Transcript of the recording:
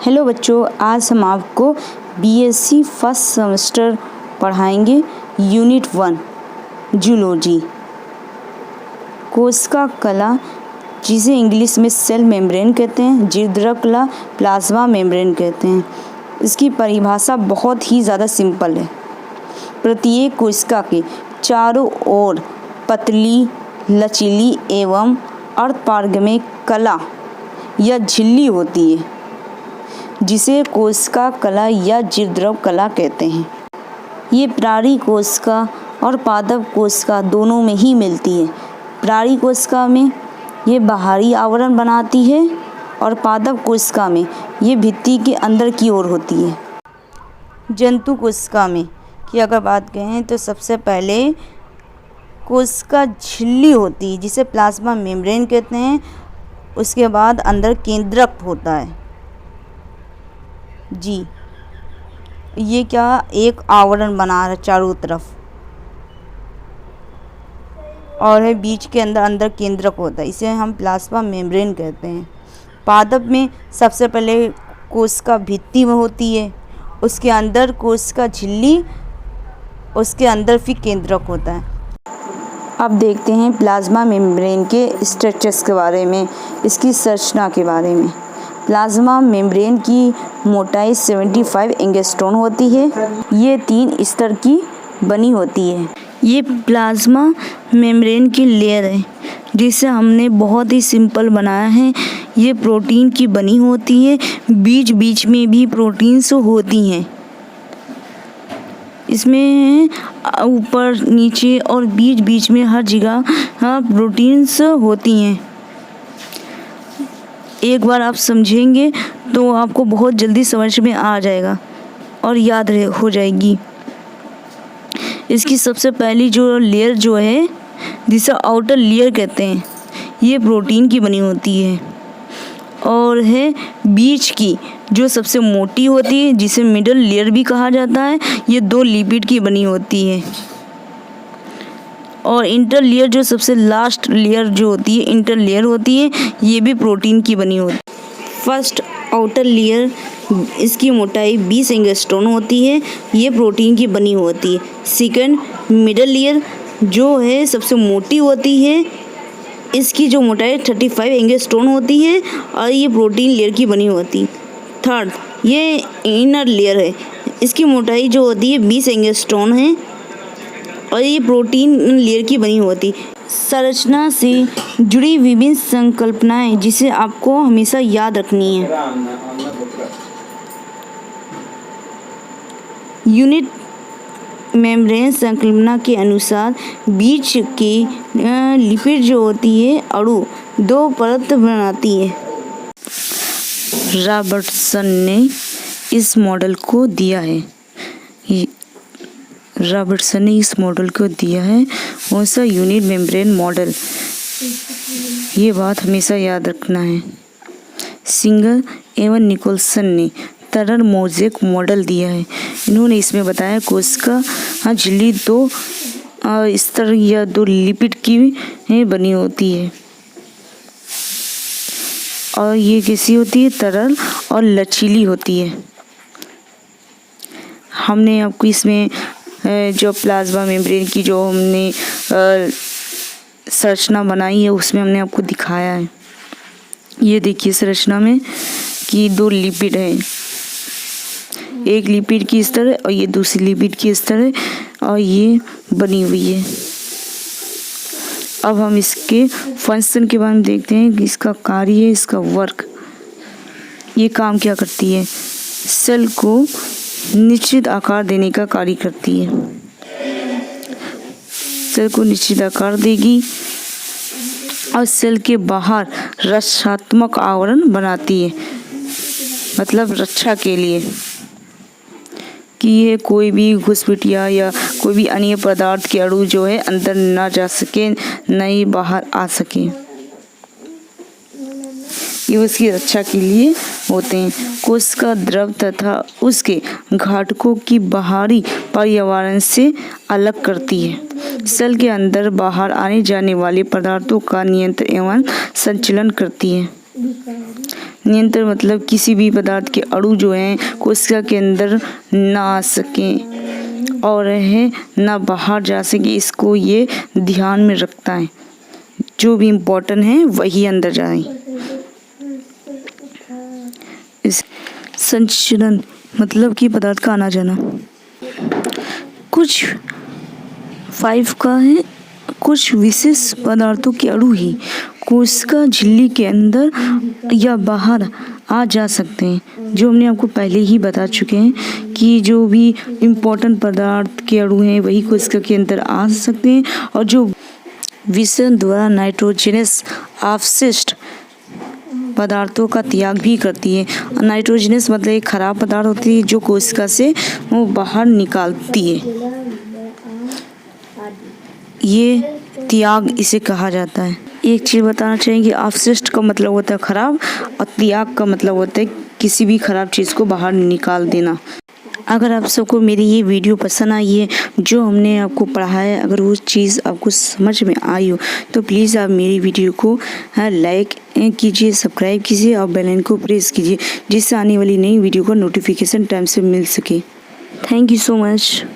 Hello बच्चों, आज हम आपको बीएससी फर्स्ट सेमेस्टर पढ़ाएंगे। Unit 1 zoology. कोशिका कला, जिसे इंग्लिश में सेल मेम्ब्रेन कहते हैं, जीवद्रव कला प्लाज्मा मेम्ब्रेन कहते हैं। इसकी परिभाषा बहुत ही ज़्यादा सिंपल है। प्रत्येक कोशिका के चारों ओर पतली, लचीली एवं अर्धपारगम्य कला या झिल्ली होती है, जिसे कोशिका कला या जीवद्रव कला कहते हैं। ये प्राणी कोशिका और पादप कोशिका दोनों में ही मिलती है। प्राणी कोशिका में ये बाहरी आवरण बनाती है और पादप कोशिका में ये भित्ति के अंदर की ओर होती है। जंतु कोशिका में की अगर बात करें तो सबसे पहले कोशिका झिल्ली होती है, जिसे प्लाज्मा मेम्ब्रेन कहते हैं। उसके बाद अंदर केंद्रक होता है जी। ये क्या एक आवरण बना रहा है चारों तरफ, और है बीच के अंदर केंद्रक होता है, इसे हम प्लाज्मा मेम्ब्रेन कहते हैं। पादप में सबसे पहले कोशिका भित्ति में होती है, उसके अंदर कोशिका झिल्ली, उसके अंदर फिर केंद्रक होता है। अब देखते हैं प्लाज्मा मेम्ब्रेन के स्ट्रक्चर्स के बारे में, इसकी संरचना के बारे में। प्लाज्मा मेम्ब्रेन की मोटाई 75 एंगस्ट्रॉम होती है। ये 3 स्तर की बनी होती है। ये प्लाज्मा मेम्ब्रेन की लेयर है, जिसे हमने बहुत ही सिंपल बनाया है। ये प्रोटीन की बनी होती है, बीच बीच में भी प्रोटीन्स होती हैं। इसमें ऊपर, नीचे और बीच बीच में हर जगह प्रोटीन्स होती हैं। एक बार आप समझेंगे तो आपको बहुत जल्दी समझ में आ जाएगा और याद हो जाएगी। इसकी सबसे पहली जो लेयर जो है, जिसे आउटर लेयर कहते हैं, ये प्रोटीन की बनी होती है। और है बीच की जो सबसे मोटी होती है, जिसे मिडल लेयर भी कहा जाता है, ये 2 लिपिड की बनी होती है। और इंटर लेयर जो सबसे लास्ट लेयर जो होती है, इंटर लेयर होती है, ये भी प्रोटीन की बनी होती है। फर्स्ट आउटर लेयर, इसकी मोटाई 20 एंगस्ट्रॉम होती है, ये प्रोटीन की बनी होती है। सेकंड मिडल लेयर जो है सबसे मोटी होती है, इसकी जो मोटाई 35 एंगस्ट्रॉम होती है और ये प्रोटीन लेयर की बनी होती है। थर्ड ये इनर लेयर है, इसकी मोटाई जो होती है 20 एंगस्ट्रॉम है और ये प्रोटीन लेयर की बनी होती। संरचना से जुड़ी विभिन्न संकल्पनाएं, जिसे आपको हमेशा याद रखनी है। यूनिट मेम्ब्रेन संकल्पना के अनुसार बीच की लिपिड जो होती है अणु 2 परत बनाती है। रॉबर्टसन ने इस मॉडल को दिया है। कौन सा? Unit membrane model. ये बात हमेशा याद रखना है। सिंगर एवं निकोलसन ने तरल मोज़ेक मॉडल दिया है। इन्होंने इसमें बताया कोशिका झिल्ली 2 स्तर या 2 लिपिड की बनी होती है, और ये कैसी होती है? तरल और लचीली होती है। हमने आपको इसमें जो प्लाज्मा मेम्ब्रेन की जो हमने संरचना बनाई है, उसमें हमने आपको दिखाया है। ये देखिए संरचना में कि 2 लिपिड है, एक लिपिड की इस तरह और ये दूसरी लिपिड की इस तरह, और ये बनी हुई है। अब हम इसके फंक्शन के बारे में देखते हैं कि इसका कार्य, इसका वर्क, ये काम क्या करती है। सेल को निश्चित आकार देने का कार्य करती है। सेल को निश्चित आकार देगी और सेल के बाहर रक्षात्मक आवरण बनाती है, मतलब रक्षा के लिए, कि ये कोई भी घुसपैठिया या कोई भी अन्य पदार्थ के अणु जो है अंदर ना जा सके, न ही बाहर आ सके। ये उसकी रक्षा के लिए होते हैं। कोशिका द्रव तथा उसके घटकों की बाहरी पर्यावरण से अलग करती है। सेल के अंदर बाहर आने जाने वाले पदार्थों का नियंत्रण एवं संचलन करती है। नियंत्रण मतलब किसी भी पदार्थ के अणु जो हैं कोशिका के अंदर ना आ सकें और यह ना बाहर जा सके, इसको ये ध्यान में रखता है। जो भी इम्पोर्टेंट है वही अंदर जाए। इस संचरण मतलब कि पदार्थ का आना जाना। कुछ 5 का है, कुछ विशेष पदार्थों के अणु ही कोशिका झिल्ली के अंदर या बाहर आ जा सकते हैं। जो हमने आपको पहले ही बता चुके हैं कि जो भी इम्पोर्टेंट पदार्थ के अणु हैं वही कोशिका के अंदर आ सकते हैं, और जो विषम द्वारा नाइट्रोजनस अवशिष्ट पदार्थों का त्याग भी करती है। नाइट्रोजनस मतलब एक खराब पदार्थ होती है जो कोशिका से वो बाहर निकालती है, ये त्याग इसे कहा जाता है। एक चीज़ बताना चाहिए, अवशिष्ट का मतलब होता है खराब और त्याग का मतलब होता है किसी भी खराब चीज़ को बाहर निकाल देना। अगर आप सबको मेरी ये वीडियो पसंद आई है, जो हमने आपको पढ़ाया है, अगर वो चीज़ आपको समझ में आई हो तो प्लीज़ आप मेरी वीडियो को लाइक कीजिए, सब्सक्राइब कीजिए और बेल आइकन को प्रेस कीजिए, जिससे आने वाली नई वीडियो का नोटिफिकेशन टाइम से मिल सके। Thank you so much.